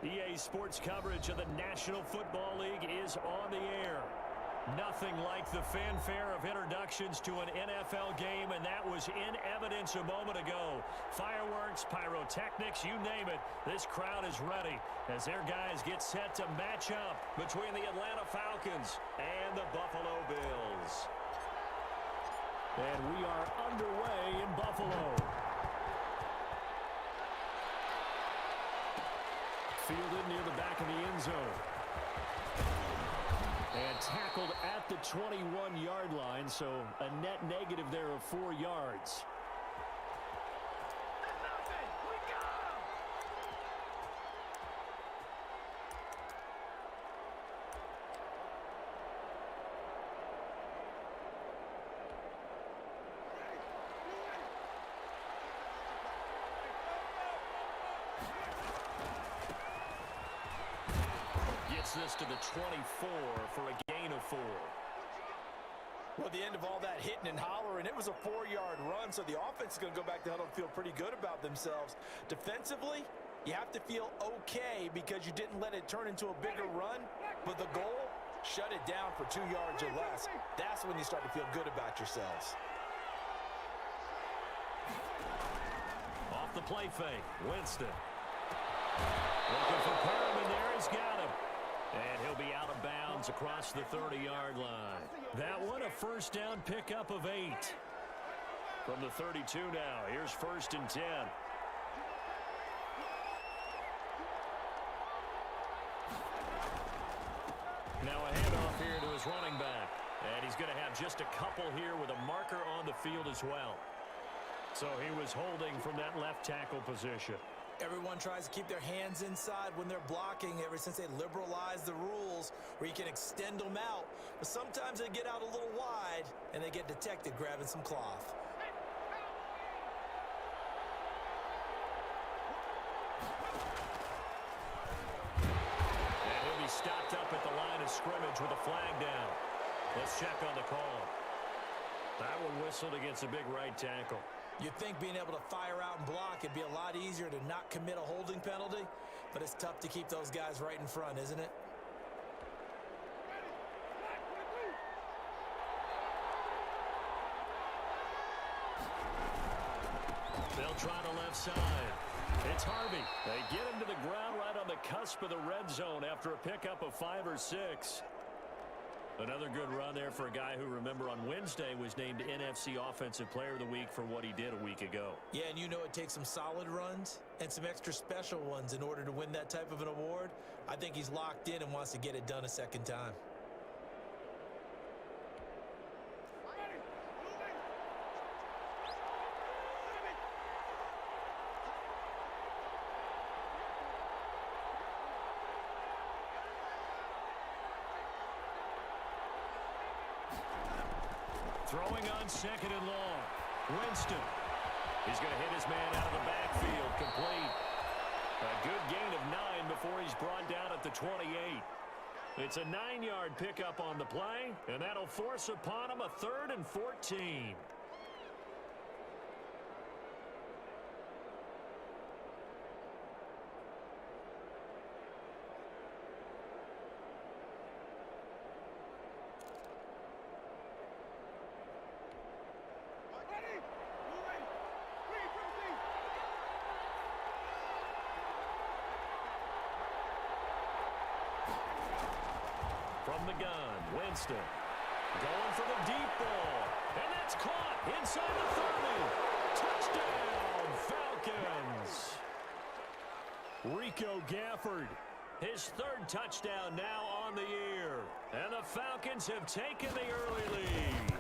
EA Sports coverage of the National Football League is on the air. Nothing like the fanfare of introductions to an NFL game, and that was in evidence a moment ago. Fireworks, pyrotechnics, you name it. This crowd is ready as their guys get set to match up between the Atlanta Falcons and the Buffalo Bills. And we are underway in Buffalo. Fielded near the back of the end zone. And tackled at the 21-yard line, so a net negative there of 4 yards. This to the 24 for a gain of 4. Well, at the end of all that hitting and hollering, it was a 4-yard run, so the offense is going to go back to huddle and feel pretty good about themselves. Defensively, you have to feel okay because you didn't let it turn into a bigger run, but the goal, shut it down for 2 yards or less. That's when you start to feel good about yourselves. Off the play fake, Winston. Looking for Perriman there, he's got him. And he'll be out of bounds across the 30-yard line. That one, a first down pickup of 8. From the 32 now, here's 1st and 10. Now a handoff here to his running back. And he's going to have just a couple here with a marker on the field as well. So he was holding from that left tackle position. Everyone tries to keep their hands inside when they're blocking ever since they liberalized the rules where you can extend them out. But sometimes they get out a little wide and they get detected grabbing some cloth. And he'll be stopped up at the line of scrimmage with a flag down. Let's check on the call. That one whistled against a big right tackle. You'd think being able to fire out and block, it'd be a lot easier to not commit a holding penalty, but it's tough to keep those guys right in front, isn't it? They'll try the left side. It's Harvey. They get him to the ground right on the cusp of the red zone after a pickup of 5 or 6. Another good run there for a guy who, remember, on Wednesday was named NFC Offensive Player of the Week for what he did a week ago. Yeah, and you know it takes some solid runs and some extra special ones in order to win that type of an award. I think he's locked in and wants to get it done a second time. Throwing on 2nd and long. Winston. He's going to hit his man out of the backfield. Complete. A good gain of 9 before he's brought down at the 28. It's a 9-yard pickup on the play, and that'll force upon him a 3rd and 14. From the gun, Winston going for the deep ball, and that's caught inside the 30. Touchdown, Falcons. Rico Gafford, his 3rd touchdown now on the year, and the Falcons have taken the early lead.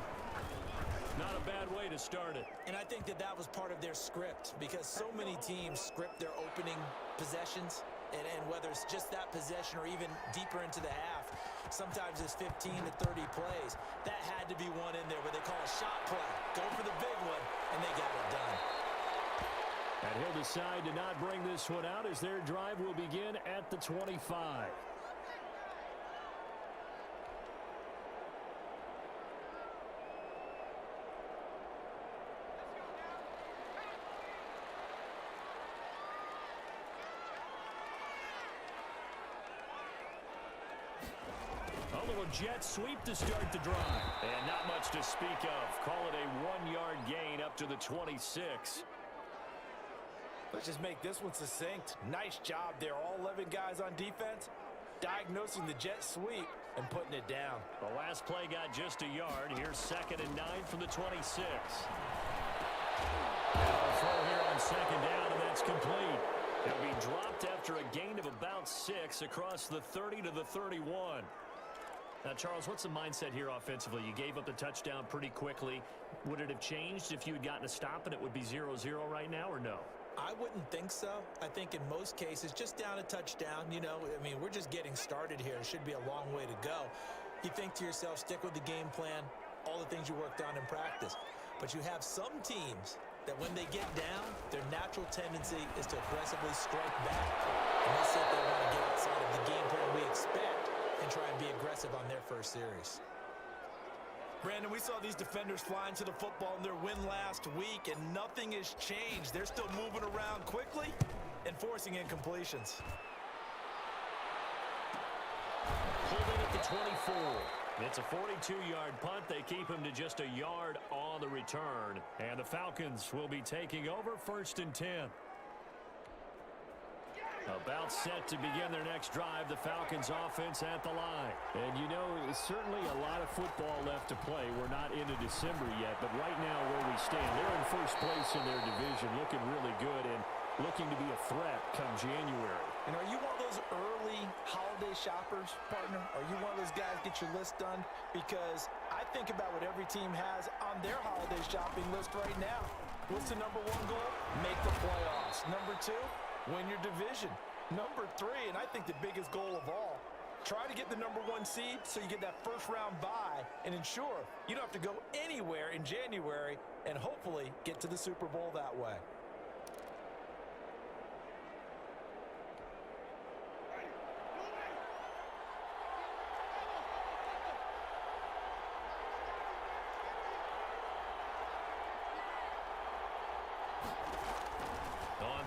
Not a bad way to start it. And I think that was part of their script, because so many teams script their opening possessions, and whether it's just that possession or even deeper into the half, sometimes it's 15 to 30 plays. That had to be one in there where they call a shot play. Go for the big one, and they got it done. And he'll decide to not bring this one out as their drive will begin at the 25. A little jet sweep to start the drive. And not much to speak of. Call it a 1-yard gain up to the 26. Let's just make this one succinct. Nice job there. All 11 guys on defense diagnosing the jet sweep and putting it down. The last play got just a yard. Here's 2nd and 9 from the 26. Now throw here on 2nd down, and that's complete. He'll be dropped after a gain of about 6 across the 30 to the 31. Now, Charles, what's the mindset here offensively? You gave up the touchdown pretty quickly. Would it have changed if you had gotten a stop and it would be 0-0 right now, or no? I wouldn't think so. I think in most cases, just down a touchdown, you know, I mean, we're just getting started here. It should be a long way to go. You think to yourself, stick with the game plan, all the things you worked on in practice. But you have some teams that when they get down, their natural tendency is to aggressively strike back. And let's say they want to get outside of the game plan we expect and try and be aggressive on their first series. Brandon, we saw these defenders flying to the football in their win last week, and nothing has changed. They're still moving around quickly and forcing incompletions. Holding at the 24. It's a 42-yard punt. They keep him to just a yard on the return. And the Falcons will be taking over 1st and 10. About set to begin their next drive, the Falcons offense at the line. And you know, certainly a lot of football left to play. We're not into December yet, but right now where we stand, they're in 1st place in their division, looking really good and looking to be a threat come January. And are you one of those early holiday shoppers, partner? Are you one of those guys get your list done? Because I think about what every team has on their holiday shopping list right now. What's the #1 goal? Make the playoffs. #2, win your division. #3, and I think the biggest goal of all, try to get the #1 seed so you get that first-round bye and ensure you don't have to go anywhere in January and hopefully get to the Super Bowl that way.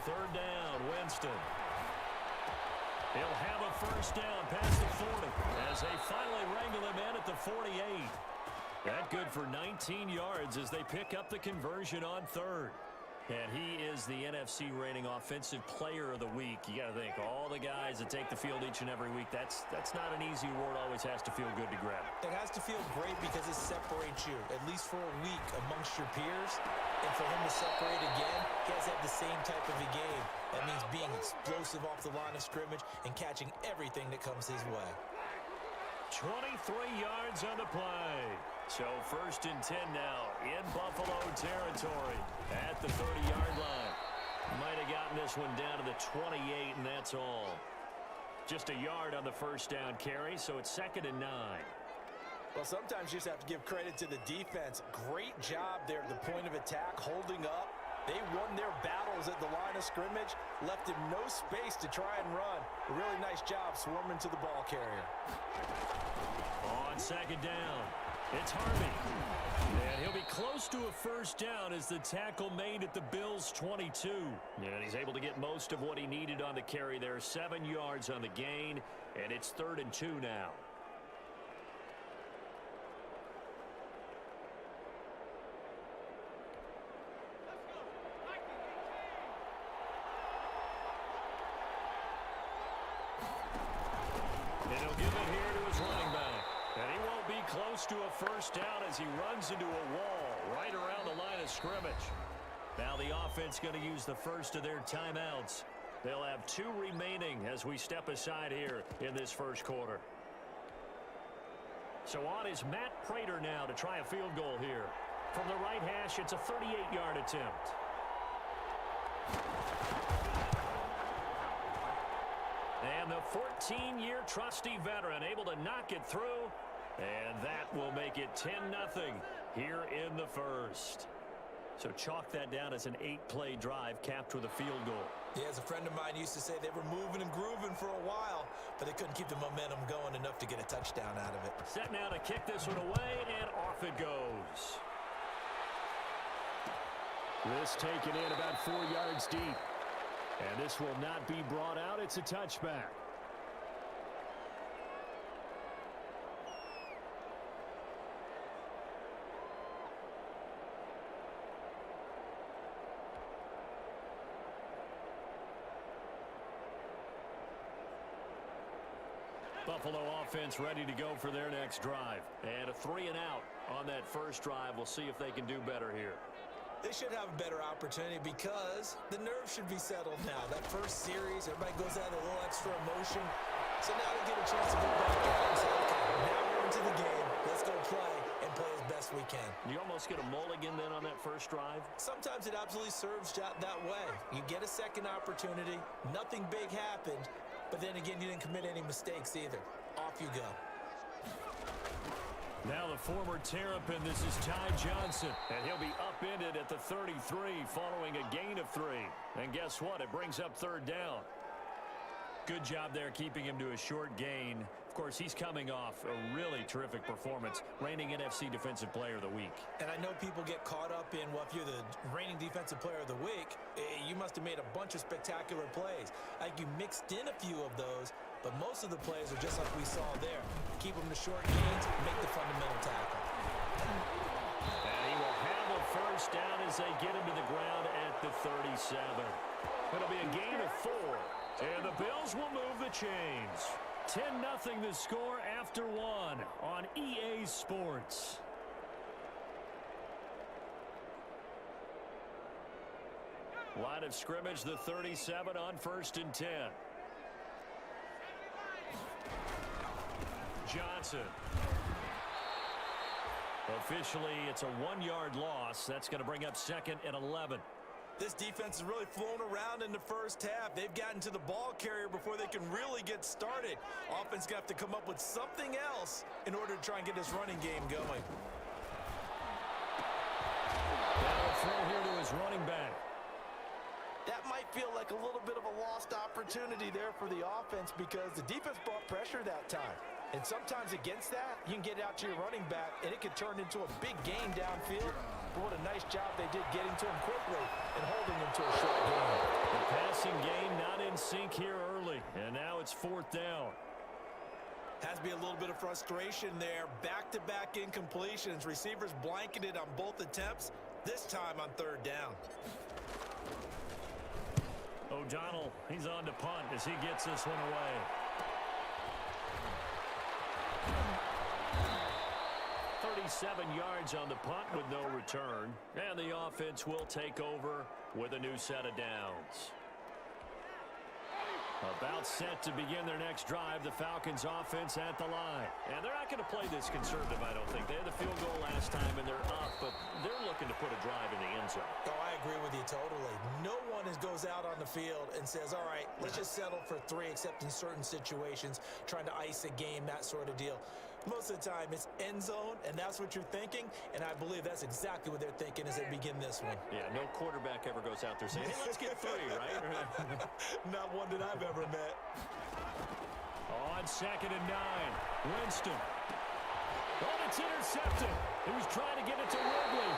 third down, Winston. He'll have a first down past the 40 as they finally wrangle him in at the 48. That good for 19 yards as they pick up the conversion on third. And he is the NFC rating offensive player of the week. You got to think, all the guys that take the field each and every week, that's not an easy award. Always has to feel good to grab. It has to feel great because it separates you, at least for a week, amongst your peers. And for him to separate again, he has to have the same type of a game. That means being explosive off the line of scrimmage and catching everything that comes his way. 23 yards on the play. So first and 10 now in Buffalo territory at the 30-yard line. Might have gotten this one down to the 28, and that's all. Just a yard on the first down carry, so it's 2nd and 9. Well, sometimes you just have to give credit to the defense. Great job there at the point of attack, holding up. They won their battles at the line of scrimmage, left him no space to try and run. A really nice job swarming to the ball carrier. On 2nd down, it's Harvey. And he'll be close to a first down as the tackle made at the Bills' 22. And he's able to get most of what he needed on the carry there. 7 yards on the gain, and it's 3rd and 2 now. And he'll give it here to his running back. And he won't be close to a first down as he runs into a wall right around the line of scrimmage. Now the offense going to use the first of their timeouts. They'll have 2 remaining as we step aside here in this first quarter. So on is Matt Prater now to try a field goal here. From the right hash, it's a 38-yard attempt. And the 14-year trusty veteran able to knock it through. And that will make it 10-0 here in the first. So chalk that down as an 8-play drive capped with a field goal. Yeah, as a friend of mine used to say, they were moving and grooving for a while, but they couldn't keep the momentum going enough to get a touchdown out of it. Set now to kick this one away, and off it goes. This taken in about 4 yards deep. And this will not be brought out. It's a touchback. Buffalo offense ready to go for their next drive. And a 3 and out on that first drive. We'll see if they can do better here. They should have a better opportunity because the nerves should be settled now. That first series, everybody goes out with a little extra emotion. So now they get a chance to go back out and say, okay, now we're into the game. Let's go play and play as best we can. You almost get a mulligan then on that first drive? Sometimes it absolutely serves that way. You get a second opportunity. Nothing big happened. But then again, you didn't commit any mistakes either. Off you go. Now the former Terrapin, this is Ty Johnson, and he'll be upended at the 33 following a gain of 3. And guess what? It brings up 3rd down. Good job there keeping him to a short gain. Of course, he's coming off a really terrific performance, reigning NFC Defensive Player of the Week. And I know people get caught up in, well, if you're the reigning Defensive Player of the Week, you must have made a bunch of spectacular plays. Like you mixed in a few of those, but most of the plays are just like we saw there. Keep them to short gains, make the fundamental tackle. And he will have a first down as they get him to the ground at the 37. It'll be a gain of 4. And the Bills will move the chains. 10-0 the score after 1 on EA Sports. Line of scrimmage, the 37 on 1st and 10. Johnson. Officially, it's a 1-yard loss. That's going to bring up 2nd and 11. This defense has really flown around in the first half. They've gotten to the ball carrier before they can really get started. Offense going to have to come up with something else in order to try and get this running game going. That'll throw here to his running back. That might feel like a little bit of a lost opportunity there for the offense because the defense brought pressure that time. And sometimes against that, you can get out to your running back, and it could turn into a big gain downfield. But what a nice job they did getting to him quickly and holding him to a short game. The passing game not in sync here early, and now it's 4th down. Has to be a little bit of frustration there. Back-to-back incompletions. Receivers blanketed on both attempts, this time on 3rd down. O'Donnell, he's on to punt as he gets this one away. Seven yards on the punt with no return. And the offense will take over with a new set of downs. About set to begin their next drive, the Falcons offense at the line. And they're not going to play this conservative, I don't think. They had the field goal last time, and they're up, but they're looking to put a drive in the end zone. Oh, I agree with you totally. No one goes out on the field and says, all right, let's just settle for 3, except in certain situations, trying to ice a game, that sort of deal. Most of the time, it's end zone, and that's what you're thinking, and I believe that's exactly what they're thinking as they begin this one. Yeah, no quarterback ever goes out there saying, hey, let's get 3, right? Not one that I've ever met. On 2nd and 9, Winston. Oh, it's intercepted. He was trying to get it to Ridley.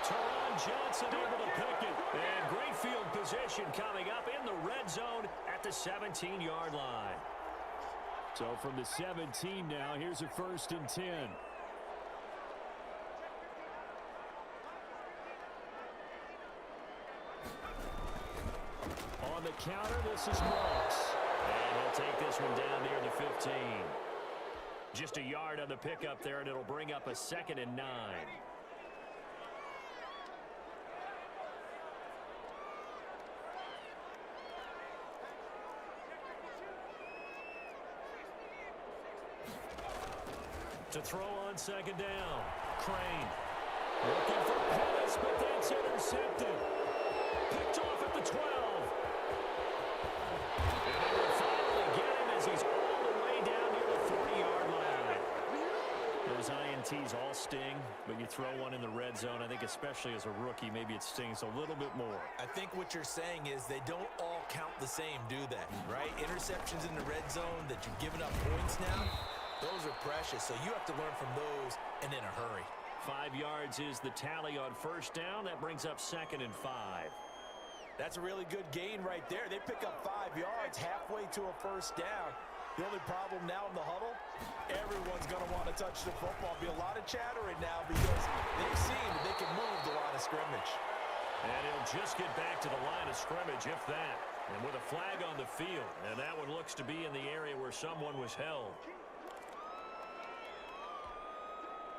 Teron Johnson able to pick it. And great field position coming up in the red zone at the 17-yard line. So from the 17 now, here's a 1st and 10. On the counter, this is Moss. And he'll take this one down near the 15. Just a yard on the pickup there, and it'll bring up a 2nd and 9. To throw on 2nd down. Crane. Looking for Pettis, but that's intercepted. Picked off at the 12. And they will finally get him as he's all the way down near the 40-yard line. Those INTs all sting, but you throw one in the red zone, I think especially as a rookie, maybe it stings a little bit more. I think what you're saying is they don't all count the same, do they? Right? Interceptions in the red zone that you've given up points now. Those are precious, so you have to learn from those and in a hurry. 5 yards is the tally on 1st down. That brings up 2nd and 5. That's a really good gain right there. They pick up 5 yards halfway to a 1st down. The only problem now in the huddle, everyone's going to want to touch the football. Be a lot of chattering now because they've seen that they can move the line of scrimmage. And he'll just get back to the line of scrimmage, if that. And with a flag on the field, and that one looks to be in the area where someone was held.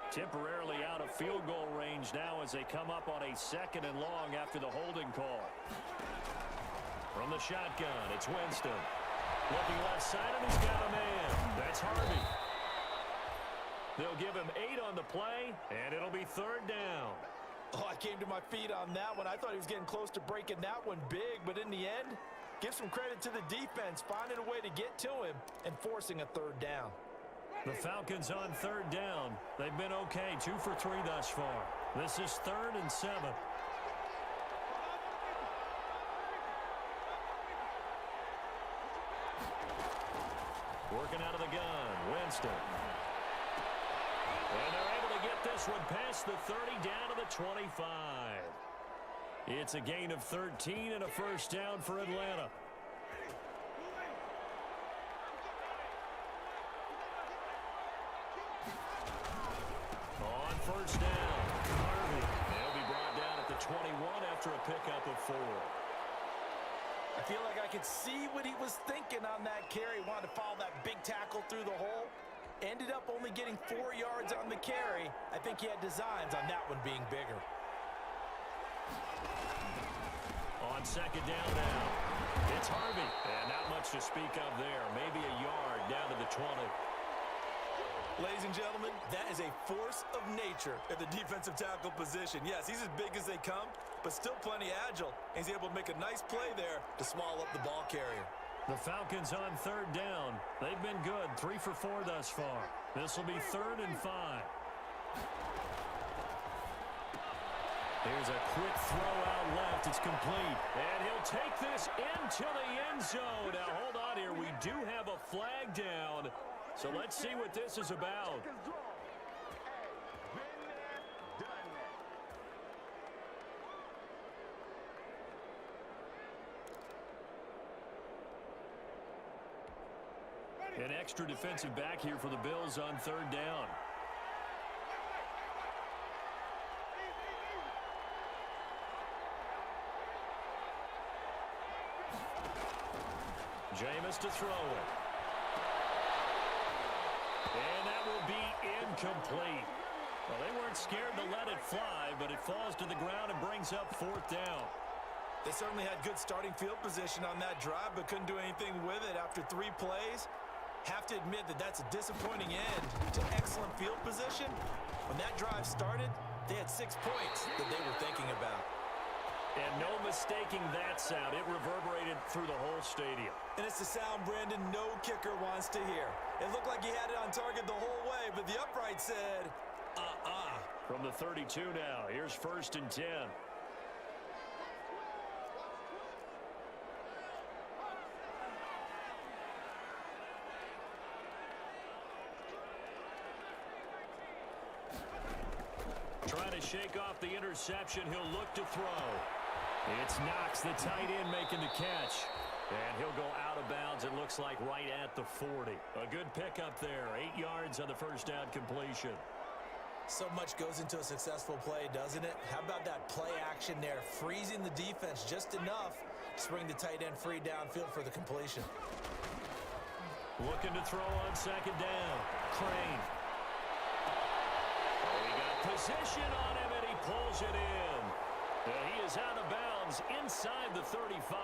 Temporarily out of field goal range now as they come up on a 2nd and long after the holding call. From the shotgun, it's Winston. Looking left side, and he's got a man. That's Harvey. They'll give him 8 on the play, and it'll be 3rd down. Oh, I came to my feet on that one. I thought he was getting close to breaking that one big, but in the end, give some credit to the defense, finding a way to get to him and forcing a 3rd down. The Falcons on 3rd down. They've been okay, 2 for 3 thus far. This is 3rd and 7. Working out of the gun, Winston. And they're able to get this one past the 30 down to the 25. It's a gain of 13 and a 1st down for Atlanta. On 1st down, Harvey. They'll be brought down at the 21 after a pickup of 4. I feel like I could see what he was thinking on that carry. Wanted to follow that big tackle through the hole. Ended up only getting 4 yards on the carry. I think he had designs on that one being bigger. On 2nd down now, it's Harvey. And not much to speak of there. Maybe a yard down to the 20. Ladies and gentlemen, that is a force of nature at the defensive tackle position. Yes, he's as big as they come, but still plenty agile. He's able to make a nice play there to swallow up the ball carrier. The Falcons on 3rd down. They've been good, 3 for 4 thus far. This will be 3rd and 5. Here's a quick throw out left. It's complete. And he'll take this into the end zone. Now, hold on here. We do have a flag down. So let's see what this is about. extra defensive back here for the Bills on third down. Jameis to throw it. And that will be incomplete. Well, they weren't scared to let it fly, but it falls to the ground and brings up fourth down. They certainly had good starting field position on that drive, but couldn't do anything with it after 3 plays. Have to admit that that's a disappointing end to excellent field position. When that drive started, they had 6 points that they were thinking about. And no mistaking that sound. It reverberated through the whole stadium. And it's the sound, Brandon, no kicker wants to hear. It looked like he had it on target the whole way, but the upright said, From the 32 now, here's 1st and 10. Trying to shake off the interception. He'll look to throw. It's Knox, the tight end, making the catch. And he'll go out of bounds, it looks like, right at the 40. A good pickup there. 8 yards on the first down completion. So much goes into a successful play, doesn't it? How about that play action there? Freezing the defense just enough to bring the tight end free downfield for the completion. Looking to throw on second down. Crane. Oh, he got position on him, and he pulls it in. And he is out of bounds inside the 35.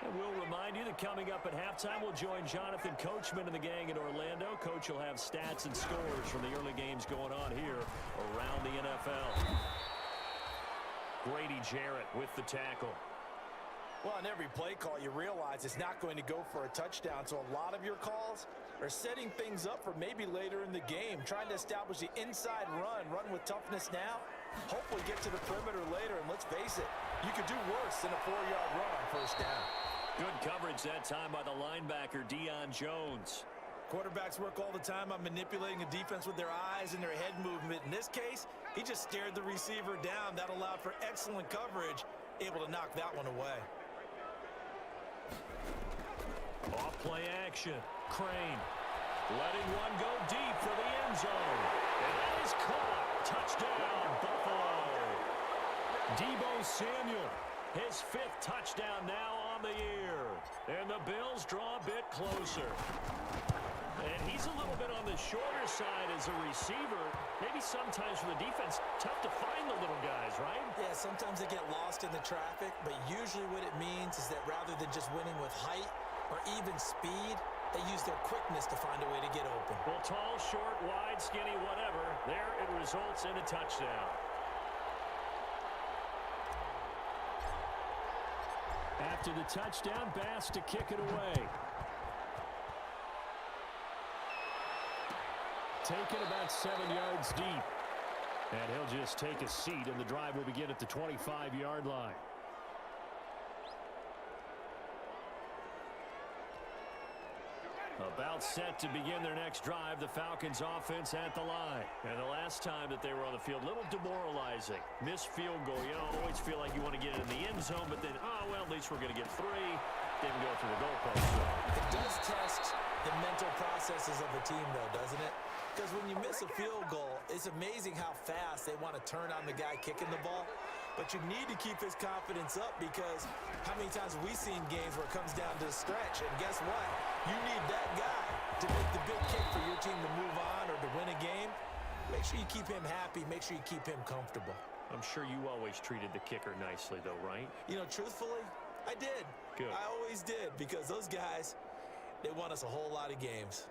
And we'll remind you that coming up at halftime, we'll join Jonathan Coachman and the gang in Orlando. Coach will have stats and scores from the early games going on here around the NFL. Grady Jarrett with the tackle. Well, on every play call, you realize it's not going to go for a touchdown, so a lot of your calls are setting things up for maybe later in the game, trying to establish the inside run with toughness now, hopefully get to the perimeter later, and let's face it, you could do worse than a 4-yard run on first down. Good coverage that time by the linebacker, Deion Jones. Quarterbacks work all the time on manipulating a defense with their eyes and their head movement. In this case, he just stared the receiver down. That allowed for excellent coverage, able to knock that one away. Off play action. Crane letting one go deep for the end zone. And that is caught. Touchdown, Buffalo. Deebo Samuel, his 5th touchdown now on the year. And the Bills draw a bit closer. And he's a little bit on the shorter side as a receiver. Maybe sometimes for the defense, tough to find the little guys, right? Yeah, sometimes they get lost in the traffic, but usually what it means is that rather than just winning with height or even speed, they use their quickness to find a way to get open. Well, tall, short, wide, skinny, whatever, there it results in a touchdown. After the touchdown, Bass to kick it away. Taken about 7 yards deep. And he'll just take a seat, and the drive will begin at the 25-yard line. About set to begin their next drive, the Falcons offense at the line. And the last time that they were on the field, a little demoralizing. Missed field goal. You know, always feel like you want to get it in the end zone, but then, oh, well, at least we're going to get 3. Didn't go through the goalpost. It does test the mental processes of a team, though, doesn't it? Because when you miss a field goal, it's amazing how fast they want to turn on the guy kicking the ball. But you need to keep his confidence up, because how many times have we seen games where it comes down to the stretch? And guess what? You need that guy to make the big kick for your team to move on or to win a game. Make sure you keep him happy. Make sure you keep him comfortable. I'm sure you always treated the kicker nicely, though, right? You know, truthfully, I did. Good. I always did, because those guys, they won us a whole lot of games.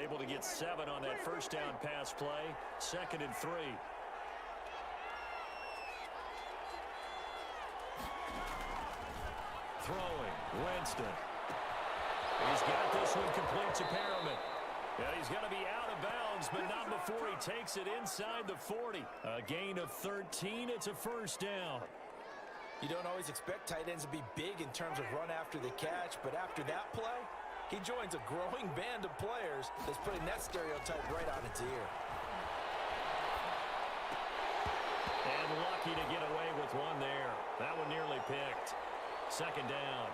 Able to get 7 on that first down pass play. 2nd and 3. Throwing. Winston. He's got this one complete to Perriman. Yeah, he's going to be out of bounds, but not before he takes it inside the 40. A gain of 13. It's a first down. You don't always expect tight ends to be big in terms of run after the catch, but after that play, He joins a growing band of players that's putting that stereotype right on its ear. And lucky to get away with one there. That one nearly picked. Second down.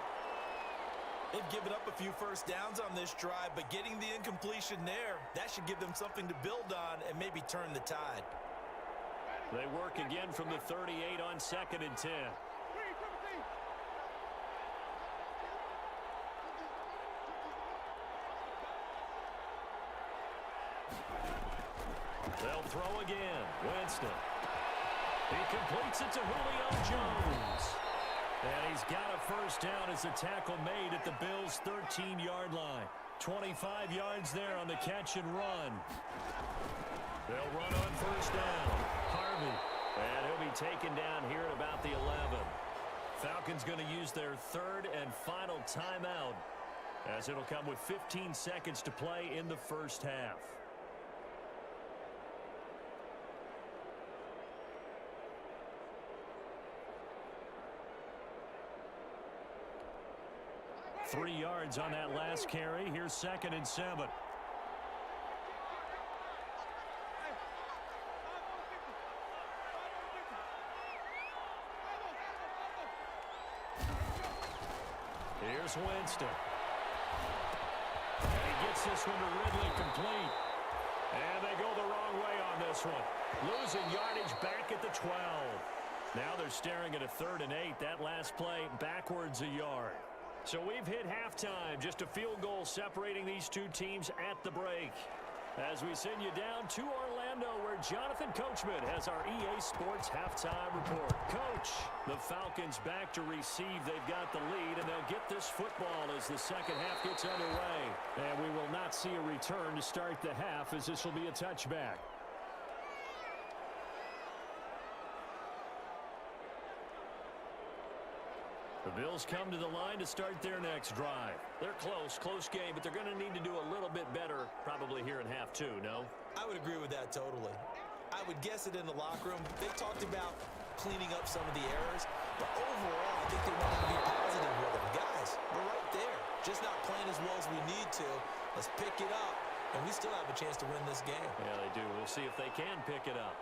They've given up a few first downs on this drive, but getting the incompletion there, that should give them something to build on and maybe turn the tide. They work again from the 38 on 2nd and 10. They'll throw again. Winston. He completes it to Julio Jones. And he's got a first down as the tackle made at the Bills' 13-yard line. 25 yards there on the catch and run. They'll run on first down. Harvey. And he'll be taken down here at about the 11. Falcons going to use their third and final timeout, as it'll come with 15 seconds to play in the first half. Three yards on that last carry. Here's 2nd and 7. Here's Winston. And he gets this one to Ridley complete. And they go the wrong way on this one. Losing yardage back at the 12. Now they're staring at a 3rd and 8. That last play backwards a yard. So we've hit halftime. Just a field goal separating these two teams at the break. As we send you down to Orlando, where Jonathan Coachman has our EA Sports halftime report. Coach, the Falcons back to receive. They've got the lead, and they'll get this football as the second half gets underway. And we will not see a return to start the half, as this will be a touchback. The Bills come to the line to start their next drive. They're close game, but they're going to need to do a little bit better probably here in half two, no? I would agree with that totally. I would guess it in the locker room. They talked about cleaning up some of the errors, but overall, I think they wanted to be positive with them. Guys, we're right there. Just not playing as well as we need to. Let's pick it up, and we still have a chance to win this game. Yeah, they do. We'll see if they can pick it up.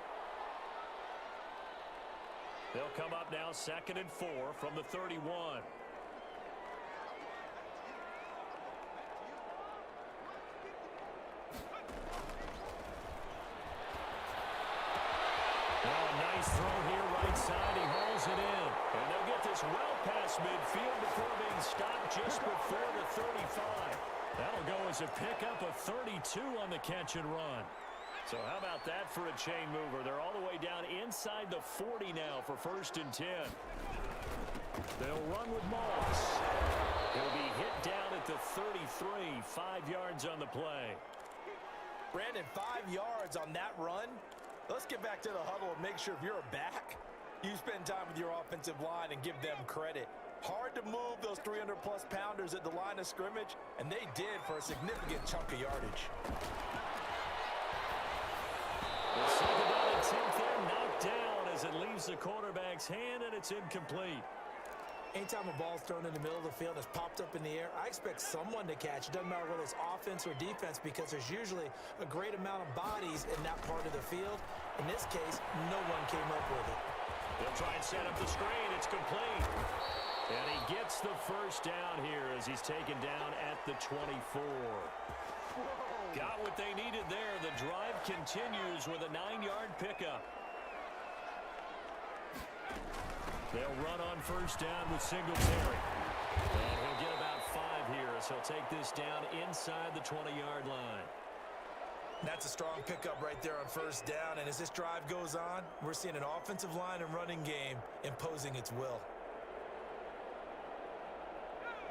They'll come up now 2nd and 4 from the 31. Nice throw here right side. He hauls it in. And they'll get this well past midfield before being stopped just before the 35. That'll go as a pickup of 32 on the catch and run. So how about that for a chain mover? They're all the way down inside the 40 now for 1st and 10. They'll run with Moss. He'll be hit down at the 33, 5 yards on the play. Brandon, 5 yards on that run. Let's get back to the huddle and make sure if you're a back, you spend time with your offensive line and give them credit. Hard to move those 300-plus pounders at the line of scrimmage, and they did for a significant chunk of yardage. The 2nd down and 10th there, knocked down as it leaves the quarterback's hand, and it's incomplete. Anytime a ball's thrown in the middle of the field and it's popped up in the air, I expect someone to catch. It doesn't matter whether it's offense or defense, because there's usually a great amount of bodies in that part of the field. In this case, no one came up with it. They'll try and set up the screen. It's complete. And he gets the first down here as he's taken down at the 24. Got what they needed there. The drive continues with a 9-yard pickup. They'll run on first down with Singletary. And he'll get about 5 here as he'll take this down inside the 20-yard line. That's a strong pickup right there on first down. And as this drive goes on, we're seeing an offensive line and running game imposing its will.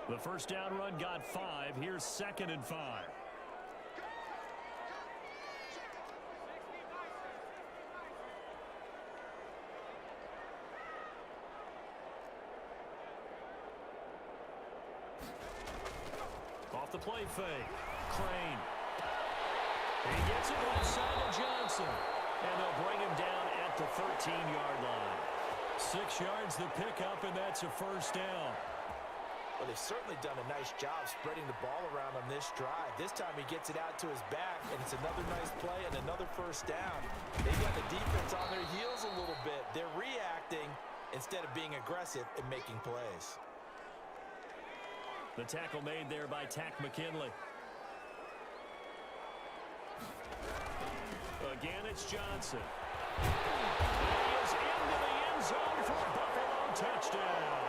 The first down run got 5. Here's 2nd and 5. Off the play fake. Crane. He gets it left side to Johnson. And they'll bring him down at the 13-yard line. 6 yards the pickup, and that's a first down. Well, they've certainly done a nice job spreading the ball around on this drive. This time he gets it out to his back, and it's another nice play and another first down. They've got the defense on their heels a little bit. They're reacting instead of being aggressive and making plays. The tackle made there by Tack McKinley. Again, it's Johnson. He is into the end zone for a Buffalo touchdown.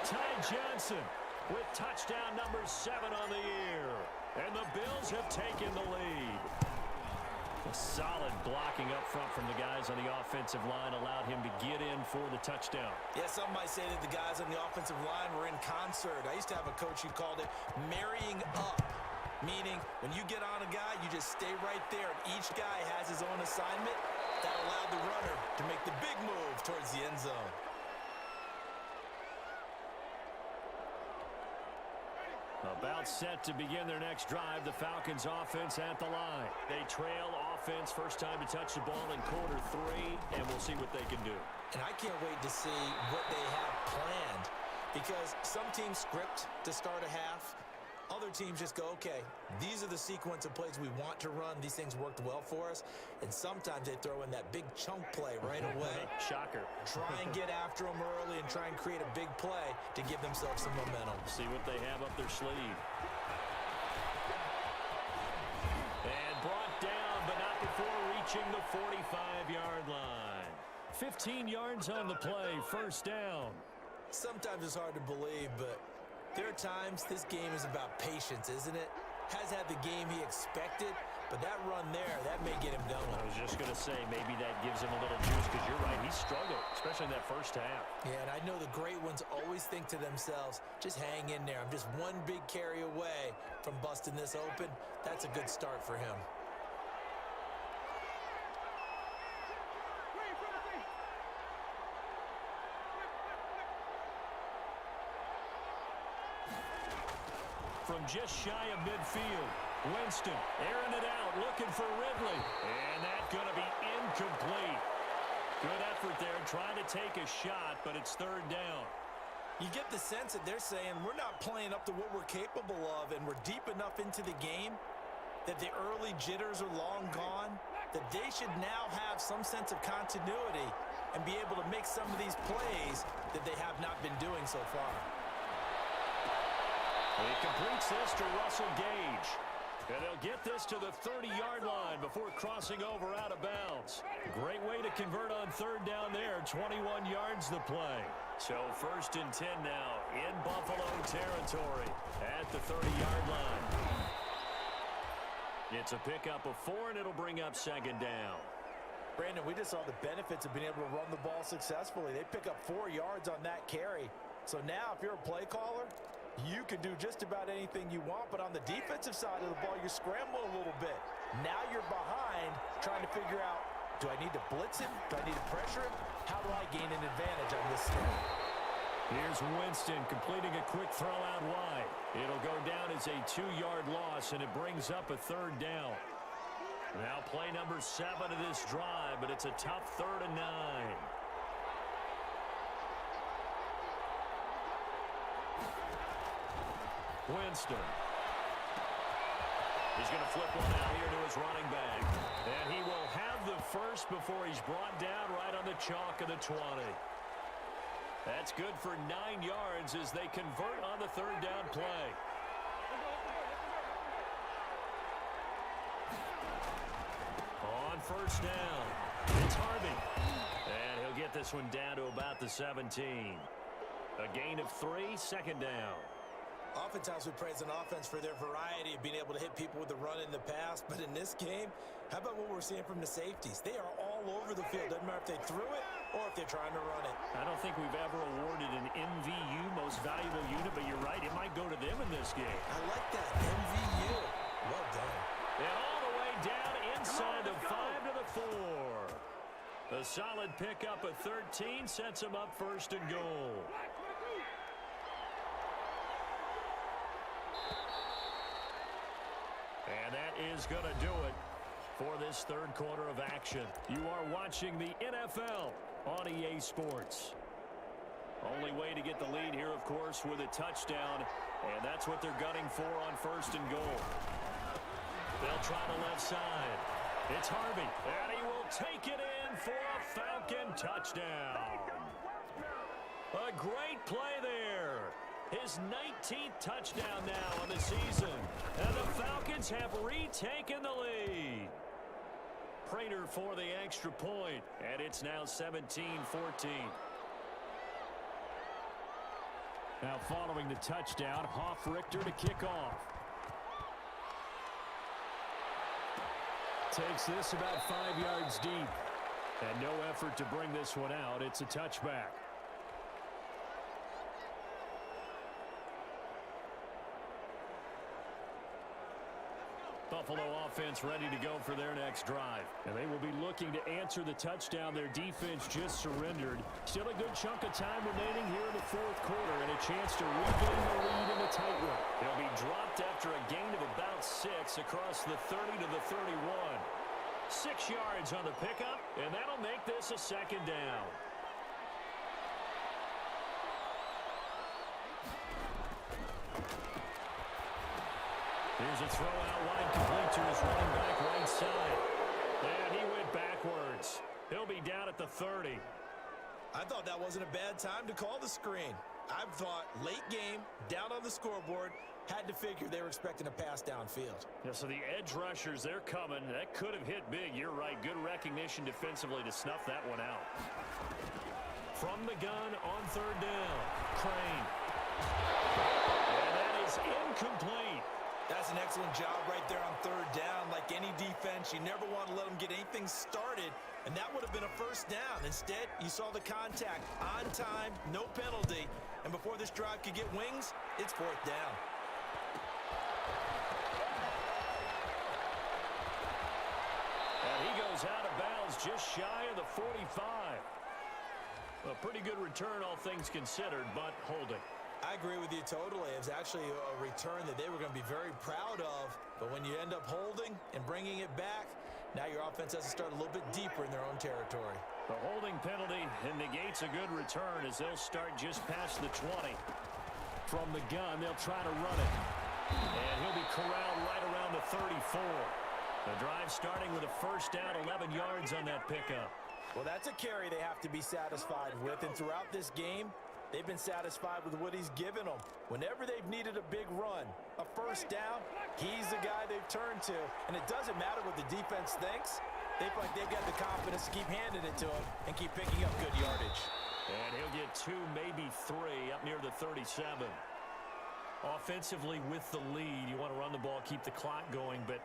Ty Johnson with touchdown number 7 on the year. And the Bills have taken the lead. A solid blocking up front from the guys on the offensive line allowed him to get in for the touchdown. Yeah, some might say that the guys on the offensive line were in concert. I used to have a coach who called it marrying up, meaning when you get on a guy, you just stay right there, and each guy has his own assignment. That allowed the runner to make the big move towards the end zone. About set to begin their next drive, the Falcons offense at the line. They trail offense, first time to touch the ball in quarter 3, and we'll see what they can do. And I can't wait to see what they have planned, because some teams script to start a half. Other teams just go, okay, these are the sequence of plays we want to run. These things worked well for us. And sometimes they throw in that big chunk play right away. Shocker. Try and get after them early and try and create a big play to give themselves some momentum. See what they have up their sleeve. And brought down, but not before reaching the 45-yard line. 15 yards on the play, first down. Sometimes it's hard to believe, but there are times this game is about patience, isn't it? Has had the game he expected, but that run there, that may get him going. I was just going to say, maybe that gives him a little juice, because you're right, he struggled, especially in that first half. Yeah, and I know the great ones always think to themselves, just hang in there. I'm just one big carry away from busting this open. That's a good start for him. From just shy of midfield, Winston airing it out, looking for Ridley. And that's going to be incomplete. Good effort there, trying to take a shot, but it's third down. You get the sense that they're saying we're not playing up to what we're capable of, and we're deep enough into the game that the early jitters are long gone, that they should now have some sense of continuity and be able to make some of these plays that they have not been doing so far. He completes this to Russell Gage. And they'll get this to the 30-yard line before crossing over out of bounds. Great way to convert on third down there. 21 yards the play. So first and 10 now in Buffalo territory at the 30-yard line. It's a pickup of 4, and it'll bring up second down. Brandon, we just saw the benefits of being able to run the ball successfully. They pick up 4 yards on that carry. So now if you're a play caller, you can do just about anything you want, but on the defensive side of the ball, you're scrambling a little bit. Now you're behind, trying to figure out, do I need to blitz him? Do I need to pressure him? How do I gain an advantage on this snap? Here's Winston completing a quick throw out wide. It'll go down as a 2-yard loss, and it brings up a third down. Now play number 7 of this drive, but it's a tough 3rd and 9. Winston. He's going to flip one out here to his running back. And he will have the first before he's brought down right on the chalk of the 20. That's good for 9 yards as they convert on the third down play. On first down, it's Harvey. And he'll get this one down to about the 17. A gain of 3, second down. Oftentimes we praise an offense for their variety of being able to hit people with the run in the pass, but in this game, how about what we're seeing from the safeties? They are all over the field. Doesn't matter if they threw it or if they're trying to run it. I don't think we've ever awarded an MVU, most valuable unit, but you're right, it might go to them in this game. I like that, MVU. Well done. And all the way down inside the 5 to the 4. A solid pickup of 13 sets them up first and goal. And that is going to do it for this third quarter of action. You are watching the NFL on EA Sports. Only way to get the lead here, of course, with a touchdown, and that's what they're gunning for on 1st and goal. They'll try the left side. It's Harvey, and he will take it in for a Falcon touchdown. A great play there. His 19th touchdown now on the season, and the Falcons have retaken the lead. Prater for the extra point, and it's now 17-14. Now following the touchdown, Hoff-Richter to kick off. Takes this about 5 yards deep. And no effort to bring this one out. It's a touchback. Buffalo offense ready to go for their next drive. And they will be looking to answer the touchdown their defense just surrendered. Still a good chunk of time remaining here in the 4th quarter and a chance to regain the lead in a tight one. They'll be dropped after a gain of about 6 across the 30 to the 31. 6 yards on the pickup, and that'll make this a 2nd down. Here's a throw out wide, complete to his running back right side. And he went backwards. He'll be down at the 30. I thought that wasn't a bad time to call the screen. I thought late game, down on the scoreboard, had to figure they were expecting a pass downfield. Yeah, so the edge rushers, they're coming. That could have hit big. You're right. Good recognition defensively to snuff that one out. From the gun on 3rd down, Crane. And that is incomplete. That's an excellent job right there on 3rd down. Like any defense, you never want to let them get anything started, and that would have been a 1st down. Instead, you saw the contact on time, no penalty, and before this drive could get wings, it's 4th down. And he goes out of bounds just shy of the 45. A pretty good return, all things considered, but holding. I agree with you totally. It was actually a return that they were going to be very proud of. But when you end up holding and bringing it back, now your offense has to start a little bit deeper in their own territory. The holding penalty negates a good return as they'll start just past the 20. From the gun, they'll try to run it. And he'll be corralled right around the 34. The drive starting with a 1st down, 11 yards on that pickup. Well, that's a carry they have to be satisfied with. And throughout this game, they've been satisfied with what he's given them. Whenever they've needed a big run, a 1st down, he's the guy they've turned to. And it doesn't matter what the defense thinks. They feel like they've got the confidence to keep handing it to him and keep picking up good yardage. And he'll get 2, maybe 3 up near the 37. Offensively with the lead, you want to run the ball, keep the clock going, but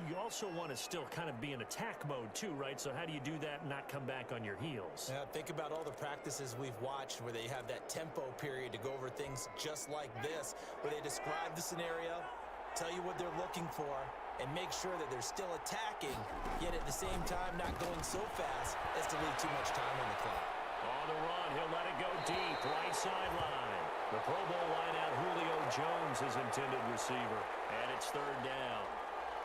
you also want to still kind of be in attack mode too, right? So how do you do that and not come back on your heels? Yeah, think about all the practices we've watched where they have that tempo period to go over things just like this, where they describe the scenario, tell you what they're looking for, and make sure that they're still attacking, yet at the same time not going so fast as to leave too much time on the clock. On the run, he'll let it go deep, right sideline. The Pro Bowl wideout Julio Jones is intended receiver, and it's 3rd down.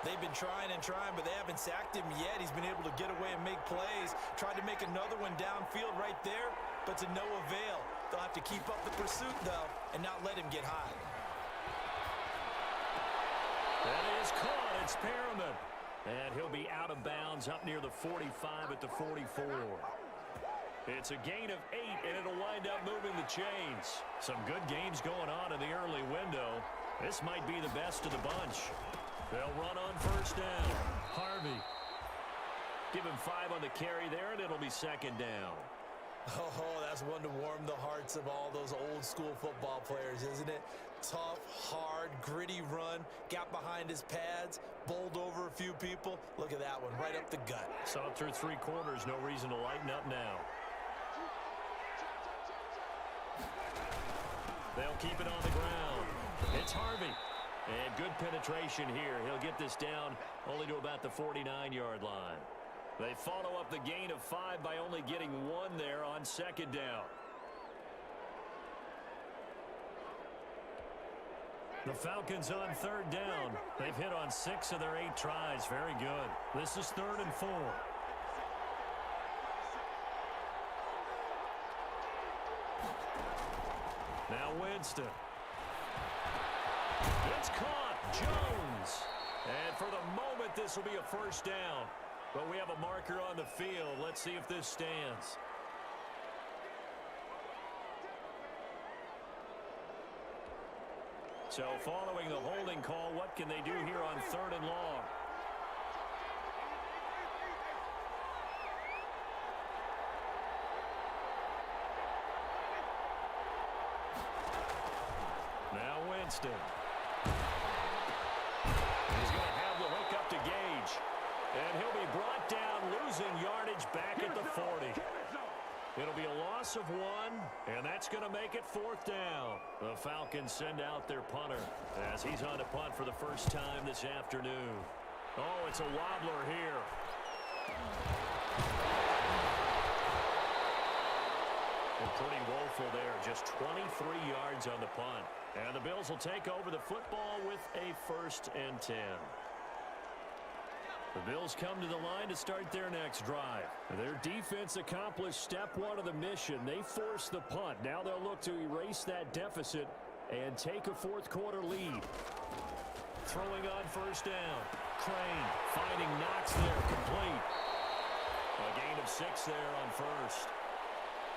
They've been trying and trying, but they haven't sacked him yet. He's been able to get away and make plays. Tried to make another one downfield right there, but to no avail. They'll have to keep up the pursuit, though, and not let him get high. That is caught. It's Perriman. And he'll be out of bounds up near the 45 at the 44. It's a gain of 8, and it'll wind up moving the chains. Some good games going on in the early window. This might be the best of the bunch. They'll run on 1st down. Harvey. Give him 5 on the carry there, and it'll be 2nd down. Oh, that's one to warm the hearts of all those old school football players, isn't it? Tough, hard, gritty run, got behind his pads, bowled over a few people. Look at that one, right up the gut. Saw it through 3 quarters, no reason to lighten up now. They'll keep it on the ground. It's Harvey. And good penetration here. He'll get this down only to about the 49-yard line. They follow up the gain of 5 by only getting 1 there on 2nd down. The Falcons on 3rd down. They've hit on 6 of their 8 tries. Very good. This is 3rd and 4. Now Winston. It's caught. Jones. And for the moment, this will be a first down. But we have a marker on the field. Let's see if this stands. So following the holding call, what can they do here on 3rd and long? Now Winston. He's going to have the hook up to Gage. And he'll be brought down, losing yardage back at the 40. It'll be a loss of 1, and that's going to make it 4th down. The Falcons send out their punter as he's on to punt for the first time this afternoon. Oh, it's a wobbler here. And pretty woeful there, just 23 yards on the punt. And the Bills will take over the football with a 1st and 10. The Bills come to the line to start their next drive. Their defense accomplished step 1 of the mission. They forced the punt. Now they'll look to erase that deficit and take a 4th quarter lead. Throwing on 1st down. Crane finding Knox there, complete. A gain of 6 there on 1st.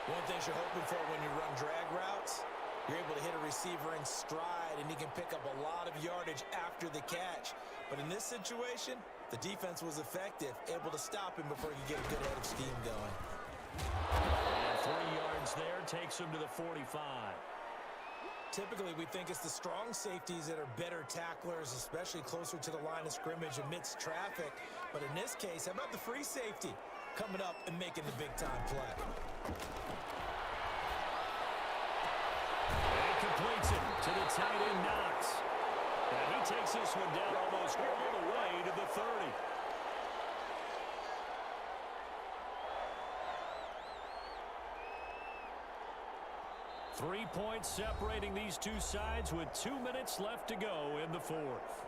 One thing you're hoping for when you run drag routes, you're able to hit a receiver in stride, and he can pick up a lot of yardage after the catch. But in this situation, the defense was effective, able to stop him before he could get a good head of steam going. And 3 yards there takes him to the 45. Typically, we think it's the strong safeties that are better tacklers, especially closer to the line of scrimmage amidst traffic. But in this case, how about the free safety coming up and making the big-time play? And he completes it to the tight end, Knox. And he takes this one down almost all the way to the 30. Three points separating these two sides with 2 minutes left to go in the 4th.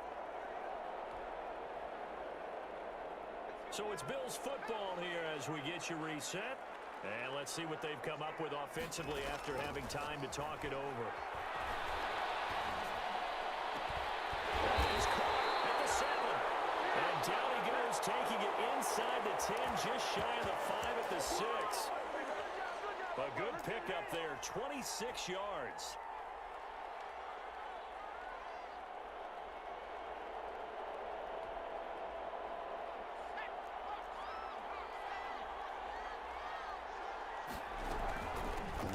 So it's Bills football here as we get you reset. And let's see what they've come up with offensively after having time to talk it over. He's caught at the 7. And down he goes, taking it inside the 10, just shy of the 5 at the 6. A good pickup there, 26 yards.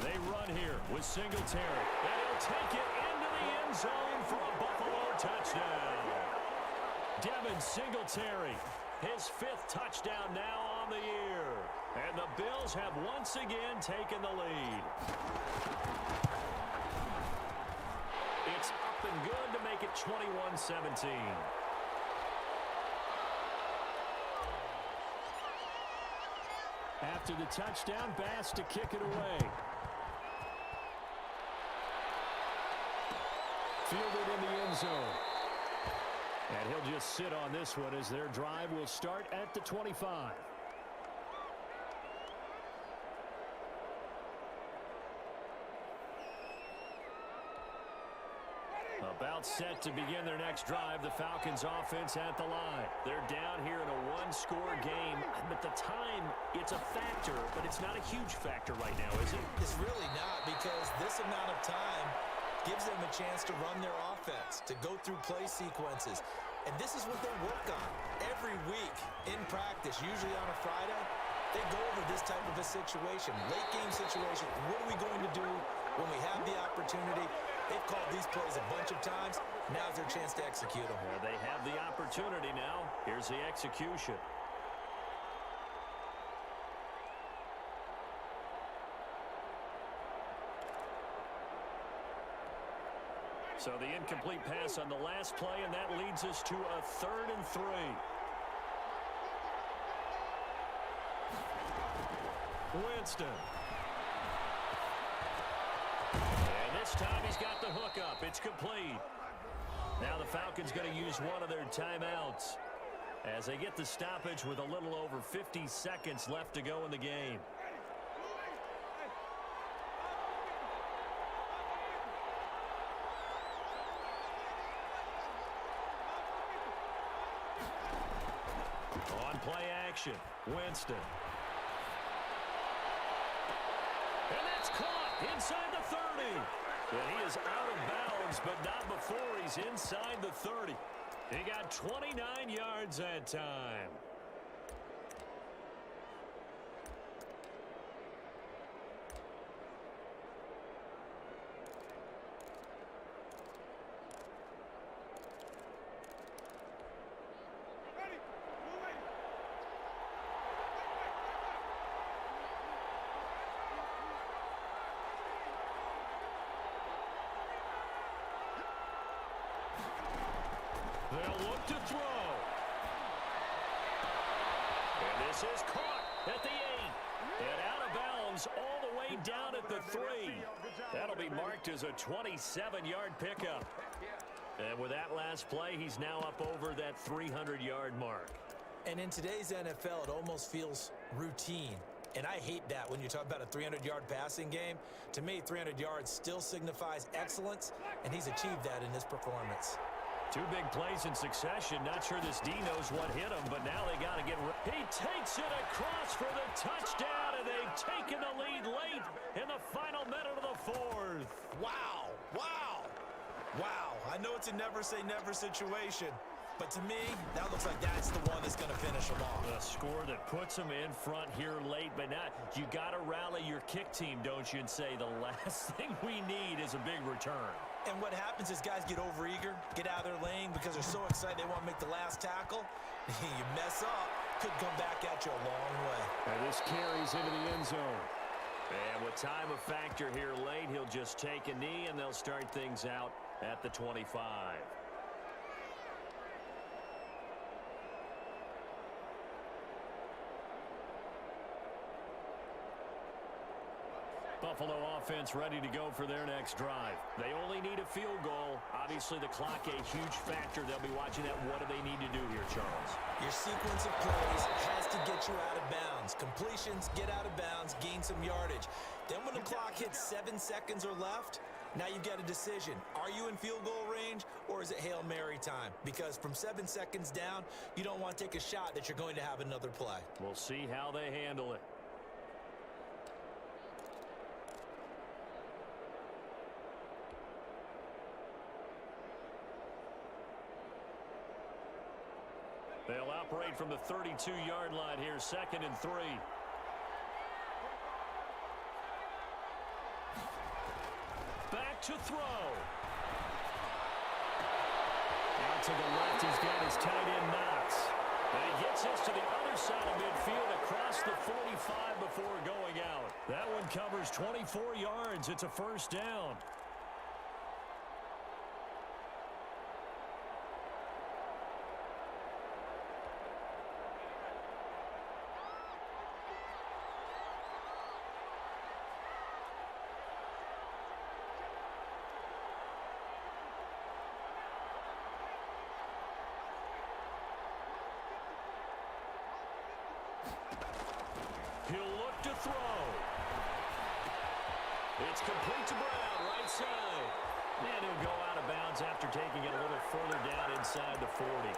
They run here with Singletary. And he'll take it into the end zone for a Buffalo touchdown. Devin Singletary, his 5th touchdown now on the year. And the Bills have once again taken the lead. It's up and good to make it 21-17. After the touchdown, Bass to kick it away. Fielded in the end zone. And he'll just sit on this one as their drive will start at the 25. About set to begin their next drive. The Falcons offense at the line. They're down here in a 1-score game. But the time, it's a factor, but it's not a huge factor right now, is it? It's really not, because this amount of time gives them a chance to run their offense, to go through play sequences. And this is what they work on every week in practice, usually on a Friday. They go over this type of a situation, late game situation. What are we going to do when we have the opportunity? They've called these plays a bunch of times. Now's their chance to execute them. Well, they have the opportunity now. Here's the execution. So the incomplete pass on the last play, and that leads us to a 3rd and 3. Winston. And this time he's got the hook up. It's complete. Now the Falcons going to use one of their timeouts as they get the stoppage with a little over 50 seconds left to go in the game. possession. Winston. And that's caught inside the 30. And he is out of bounds, but not before he's inside the 30. He got 29 yards that time. They'll look to throw. And this is caught at the 8. And out of bounds all the way down at the 3. That'll be marked as a 27-yard pickup. And with that last play, he's now up over that 300-yard mark. And in today's NFL, it almost feels routine. And I hate that when you talk about a 300-yard passing game. To me, 300 yards still signifies excellence, and he's achieved that in this performance. 2 big plays in succession. Not sure this D knows what hit him, but now they got to get... He takes it across for the touchdown, and they've taken the lead late in the final minute of the 4th. Wow. Wow. Wow. I know it's a never-say-never situation, but to me, that looks like that's the one that's going to finish them off. A score that puts them in front here late, but not. You got to rally your kick team, don't you, and say the last thing we need is a big return. And what happens is guys get overeager, get out of their lane because they're so excited they want to make the last tackle. You mess up, could come back at you a long way. And this carries into the end zone. And with time a factor here late, he'll just take a knee, and they'll start things out at the 25. Buffalo offense ready to go for their next drive. They only need a field goal. Obviously, the clock a huge factor. They'll be watching that. What do they need to do here, Charles? Your sequence of plays has to get you out of bounds. Completions, get out of bounds, gain some yardage. Then when the clock hits 7 seconds or left, now you've got a decision. Are you in field goal range, or is it Hail Mary time? Because from 7 seconds down, you don't want to take a shot that you're going to have another play. We'll see how they handle it. They'll operate from the 32-yard line here, 2nd and 3. Back to throw. Out to the left, he's got his tight end Knox. And he gets us to the other side of midfield across the 45 before going out. That one covers 24 yards. It's a first down. He'll look to throw. It's complete to Brown, right side. And he'll go out of bounds after taking it a little further down inside the 40. I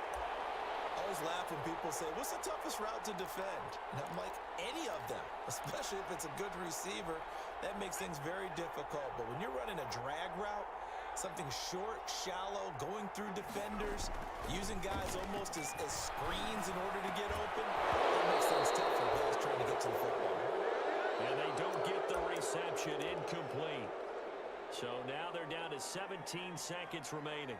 always laugh when people say, what's the toughest route to defend? And I'm like, any of them, especially if it's a good receiver. That makes things very difficult. But when you're running a drag route, something short, shallow, going through defenders, using guys almost as screens in order to get open, that makes things tough for guys trying to get to the football. And they don't get the reception, incomplete. So now they're down to 17 seconds remaining.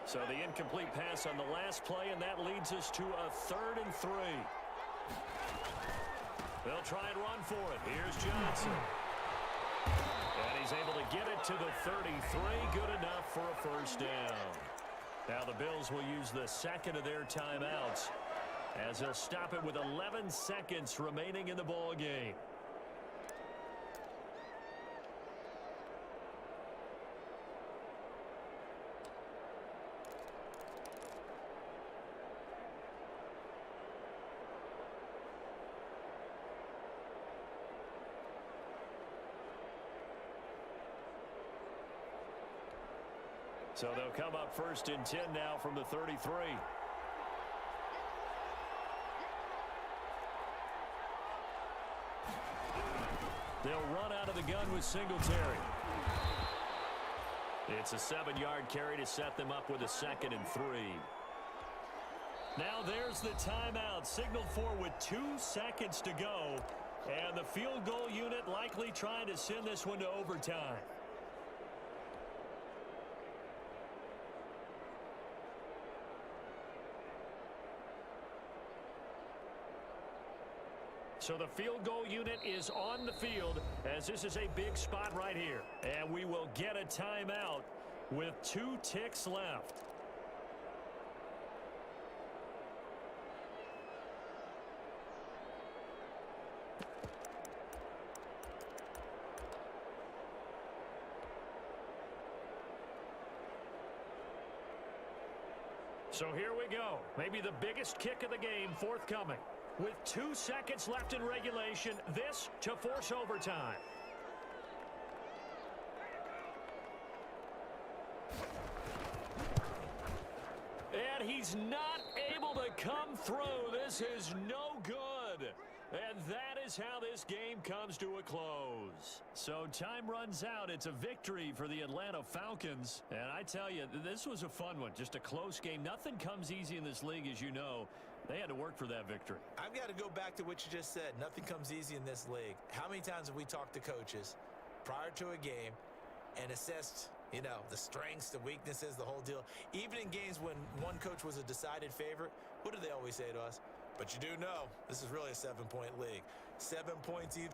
So the incomplete pass on the last play, and that leads us to a 3rd and 3. They'll try and run for it. Here's Johnson. And he's able to get it to the 33. Good enough for a first down. Now the Bills will use the 2nd of their timeouts as they'll stop it with 11 seconds remaining in the ball game. So they'll come up 1st and 10 now from the 33. They'll run out of the gun with Singletary. It's a 7-yard carry to set them up with a 2nd and 3. Now there's the timeout, signaled for with 2 seconds to go. And the field goal unit likely trying to send this one to overtime. So the field goal unit is on the field as this is a big spot right here. And we will get a timeout with 2 ticks left. So here we go. Maybe the biggest kick of the game forthcoming. With 2 seconds left in regulation, this to force overtime. And he's not able to come through. This is no good. And that is how this game comes to a close. So time runs out. It's a victory for the Atlanta Falcons. And I tell you, this was a fun one. Just a close game. Nothing comes easy in this league, as you know. They had to work for that victory. I've got to go back to what you just said. Nothing comes easy in this league. How many times have we talked to coaches prior to a game and assessed, you know, the strengths, the weaknesses, the whole deal? Even in games when one coach was a decided favorite, what do they always say to us? But you do know this is really a 7-point league. 7 points either.